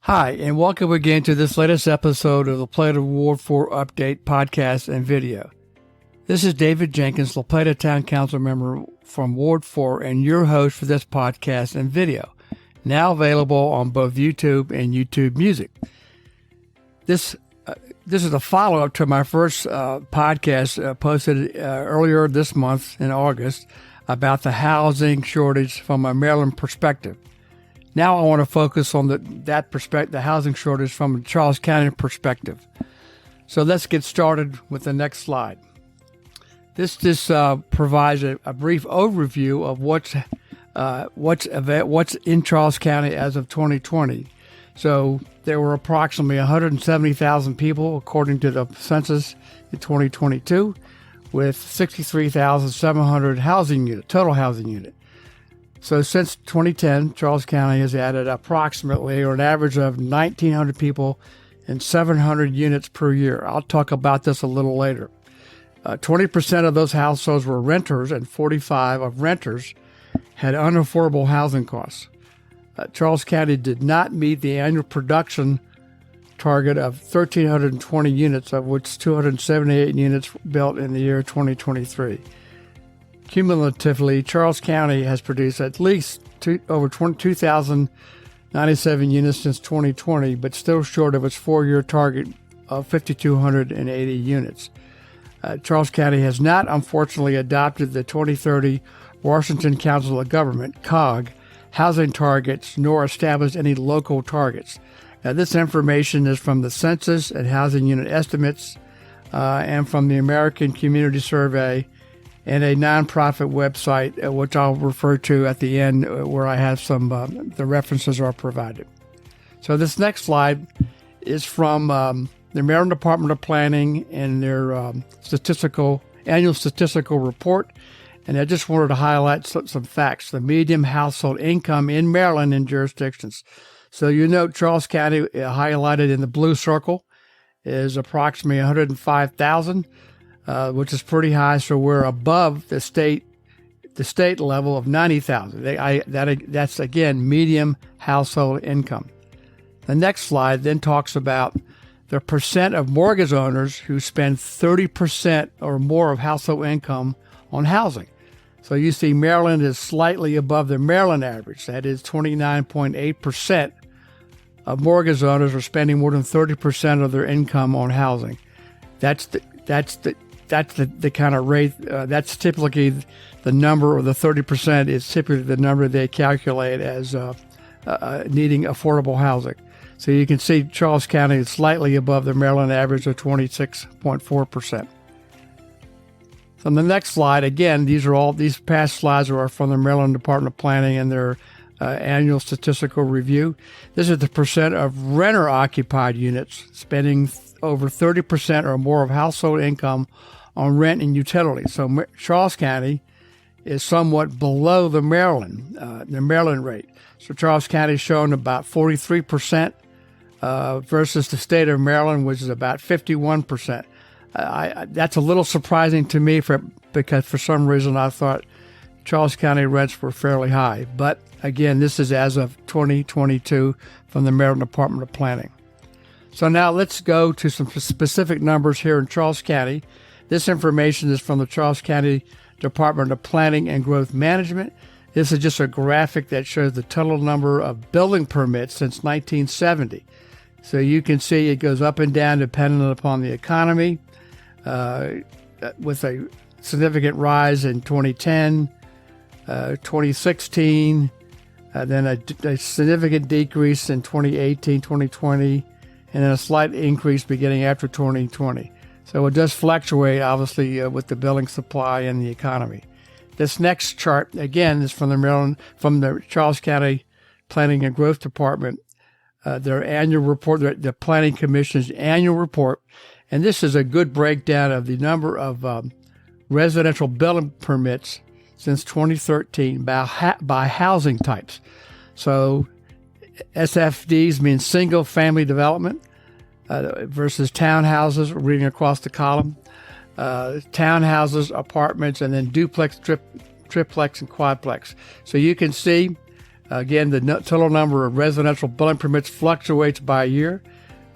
Hi, and welcome again to this latest episode of the La Plata Ward 4 Update podcast and video. This is David Jenkins, La Plata Town Council member from Ward 4 and your host for this podcast and video, now available on both YouTube and YouTube Music. This is a follow-up to my first podcast posted earlier this month in August about the housing shortage from a Maryland perspective. Now I want to focus on the housing shortage from a Charles County perspective. So let's get started with the next slide. This provides a brief overview of what's in Charles County as of 2020. So there were approximately 170,000 people according to the census in 2022, with 63,700 total housing unit. So since 2010, Charles County has added approximately, or an average of 1,900 people and 700 units per year. I'll talk about this a little later. 20% of those households were renters, and 45% of renters had unaffordable housing costs. Charles County did not meet the annual production target of 1,320 units, of which 278 units built in the year 2023. Cumulatively, Charles County has produced at least over 2,097 units since 2020, but still short of its four-year target of 5,280 units. Charles County has not, unfortunately, adopted the 2030 Washington Council of Government, COG, housing targets, nor established any local targets. Now, this information is from the Census and Housing Unit Estimates and from the American Community Survey and a nonprofit website, which I'll refer to at the end, where I have some, the references are provided. So this next slide is from the Maryland Department of Planning and their annual statistical report. And I just wanted to highlight some facts. The median household income in Maryland and jurisdictions. So you note Charles County, highlighted in the blue circle, is approximately 105,000. Which is pretty high, so we're above the state level of 90,000. That's again medium household income. The next slide then talks about the percent of mortgage owners who spend 30% or more of household income on housing. So you see Maryland is slightly above the Maryland average. That is 29.8% of mortgage owners are spending more than 30% of their income on housing. That's the kind of rate, that's typically the number, or the 30% is typically the number they calculate as needing affordable housing. So you can see Charles County is slightly above the Maryland average of 26.4%. So on the next slide, again, these past slides are from the Maryland Department of Planning and their annual statistical review. This is the percent of renter-occupied units spending over 30% or more of household income on rent and utilities. So Charles County is somewhat below the Maryland rate. So Charles County is showing about 43% versus the state of Maryland, which is about 51%. That's a little surprising to me because for some reason I thought Charles County rents were fairly high. But again, this is as of 2022 from the Maryland Department of Planning. So now let's go to some specific numbers here in Charles County. This information is from the Charles County Department of Planning and Growth Management. This is just a graphic that shows the total number of building permits since 1970. So you can see it goes up and down depending upon the economy, with a significant rise in 2010, 2016, then a significant decrease in 2018, 2020, and then a slight increase beginning after 2020. So it does fluctuate, obviously, with the building supply and the economy. This next chart, again, is from the Charles County Planning and Growth Department, their annual report, the Planning Commission's annual report. And this is a good breakdown of the number of residential building permits since 2013 by housing types. So SFDs mean single family development versus townhouses, reading across the column. Townhouses, apartments, and then duplex, triplex, and quadplex. So you can see Again, the total number of residential building permits fluctuates by year,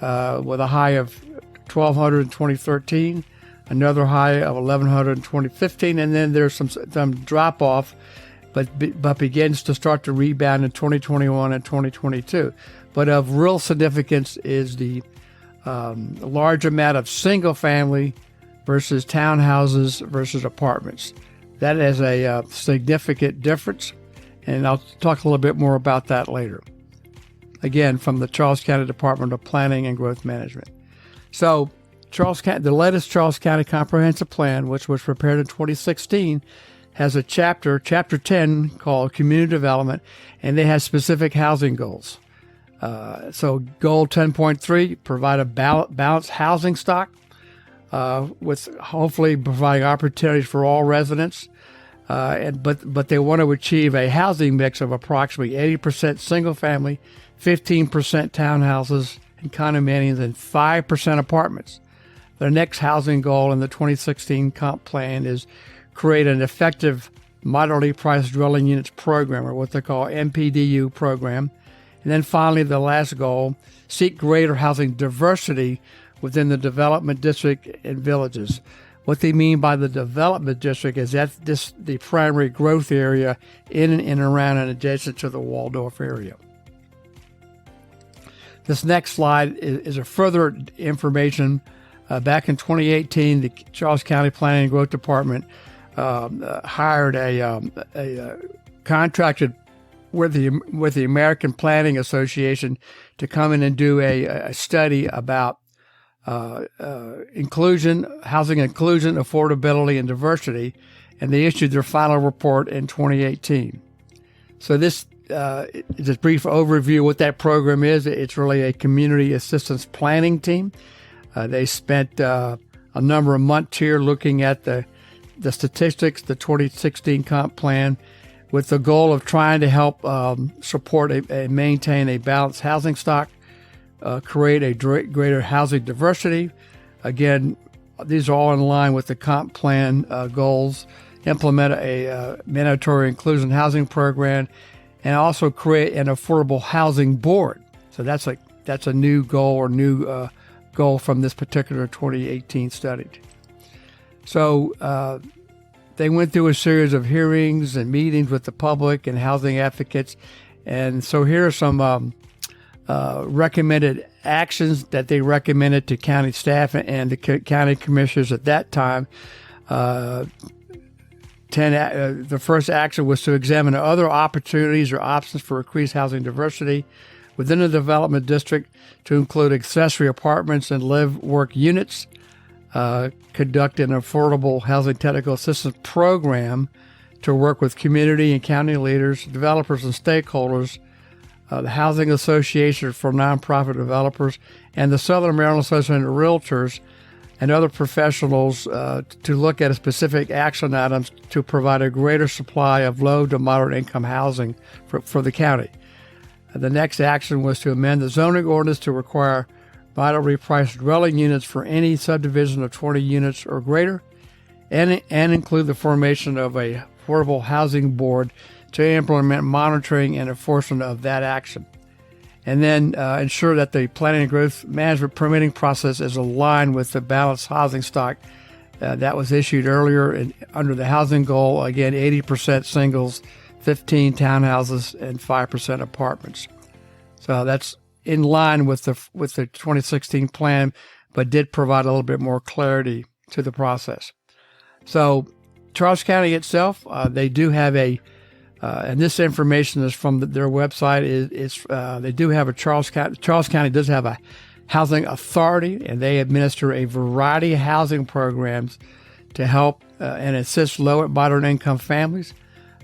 with a high of 1,200 in 2013, another high of 1,100 in 2015, and then there's some drop off, but begins to start to rebound in 2021 and 2022. But of real significance is the large amount of single family versus townhouses versus apartments. That is a significant difference, and I'll talk a little bit more about that later. Again, from the Charles County Department of Planning and Growth Management. So, the latest Charles County Comprehensive Plan, which was prepared in 2016, has a chapter 10, called Community Development, and they have specific housing goals. So, Goal 10.3, provide a balanced housing stock, with hopefully providing opportunities for all residents. But they want to achieve a housing mix of approximately 80% single family, 15% townhouses and condominiums, and 5% apartments. Their next housing goal in the 2016 comp plan is create an effective moderately priced dwelling units program, or what they call MPDU program. And then finally, the last goal, seek greater housing diversity within the development district and villages. What they mean by the development district is that's the primary growth area in and around and adjacent to the Waldorf area. This next slide is a further information. Back in 2018, the Charles County Planning and Growth Department hired a contracted with the American Planning Association to come in and do a study about inclusion, housing inclusion, affordability, and diversity, and they issued their final report in 2018. So this is a brief overview of what that program is. It's really a community assistance planning team. They spent a number of months here looking at the statistics, the 2016 comp plan, with the goal of trying to help support and maintain a balanced housing stock, create a greater housing diversity. Again, these are all in line with the comp plan goals, implement a mandatory inclusion housing program, and also create an affordable housing board. So that's a new goal or new goal from this particular 2018 study. So they went through a series of hearings and meetings with the public and housing advocates. And so here are some recommended actions that they recommended to county staff and the county commissioners at that time. The first action was to examine other opportunities or options for increased housing diversity within the development district, to include accessory apartments and live-work units, conduct an affordable housing technical assistance program to work with community and county leaders, developers, and stakeholders, the Housing Association for Nonprofit Developers, and the Southern Maryland Association of Realtors, and other professionals to look at specific action items to provide a greater supply of low to moderate income housing for the county. The next action was to amend the zoning ordinance to require moderately priced dwelling units for any subdivision of 20 units or greater, and include the formation of a affordable housing board to implement monitoring and enforcement of that action. And then ensure that the planning and growth management permitting process is aligned with the balanced housing stock that was issued earlier under the housing goal. Again, 80% singles, 15 townhouses, and 5% apartments. So that's in line with the 2016 plan, but did provide a little bit more clarity to the process. So Charles County itself, they do have and this information is from their website. They do have a Charles County does have a housing authority, and they administer a variety of housing programs to help and assist low and moderate income families.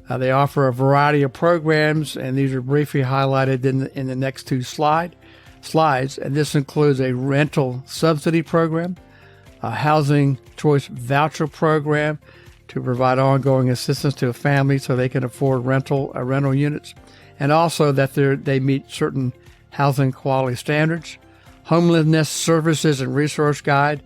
They offer a variety of programs, and these are briefly highlighted in the next two slides. And this includes a rental subsidy program, a housing choice voucher program to provide ongoing assistance to a family so they can afford rental units, and also that they meet certain housing quality standards. Homelessness services and resource guide,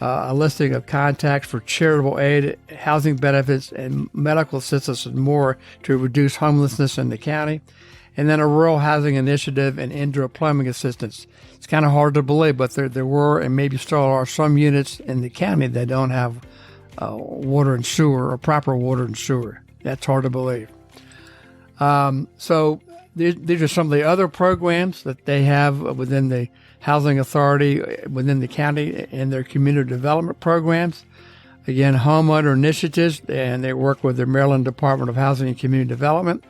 a listing of contacts for charitable aid, housing benefits, and medical assistance and more to reduce homelessness in the county, and then a rural housing initiative and indoor plumbing assistance. It's kind of hard to believe, but there were and maybe still are some units in the county that don't have water and sewer or proper water and sewer. That's hard to believe. So these are some of the other programs that they have within the Housing Authority, within the county, and their community development programs. Again, homeowner initiatives, and they work with the Maryland Department of Housing and Community Development.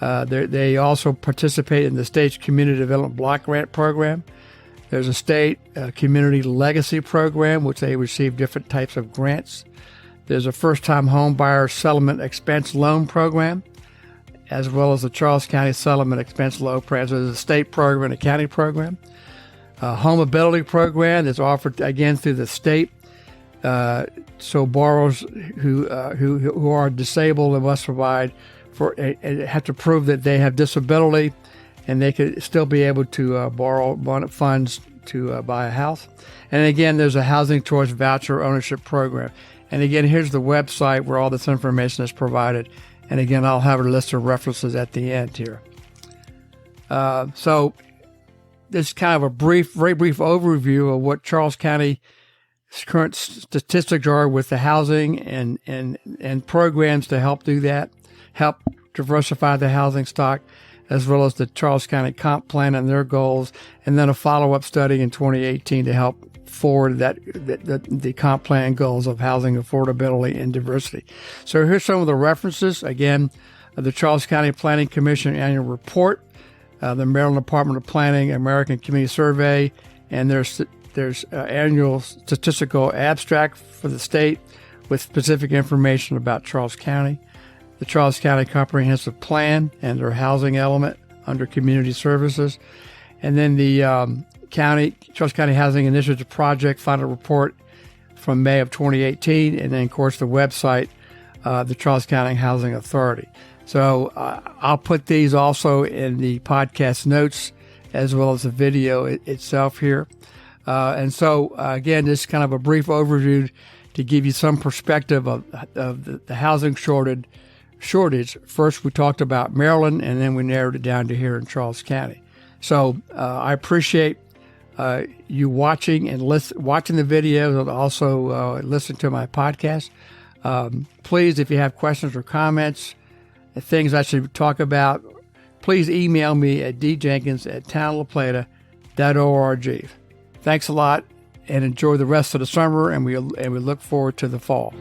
They also participate in the state's Community Development Block Grant Program. There's a state Community Legacy Program, which they receive different types of grants. There's a first-time home buyer settlement expense loan program, as well as the Charles County Settlement Expense Loan Program. So there's a state program and a county program. A home ability program that's offered, again, through the state. So borrowers who are disabled and must provide have to prove that they have disability, and they could still be able to borrow funds to buy a house. And again, there's a housing choice voucher ownership program. And again, here's the website where all this information is provided. And again, I'll have a list of references at the end here. So this is kind of a very brief overview of what Charles County's current statistics are with the housing and programs to help do that, help diversify the housing stock, as well as the Charles County Comp Plan and their goals, and then a follow-up study in 2018 to help forward the comp plan goals of housing affordability and diversity. So here's some of the references. Again, the Charles County Planning Commission annual report, the Maryland Department of Planning American Community Survey, and there's annual statistical abstract for the state with specific information about Charles County, the Charles County Comprehensive Plan and their housing element under Community Services, and then the Charles County Housing Initiative Project final report from May of 2018, and then, of course, the website, the Charles County Housing Authority. So I'll put these also in the podcast notes as well as the video itself here. And so, again, this is kind of a brief overview to give you some perspective of the housing shortage. First, we talked about Maryland, and then we narrowed it down to here in Charles County. So I appreciate you watching and watching the videos, and also listen to my podcast. Please, if you have questions or comments, things I should talk about, please email me at djenkins@townlaplata.org. Thanks a lot, and enjoy the rest of the summer, and we look forward to the fall.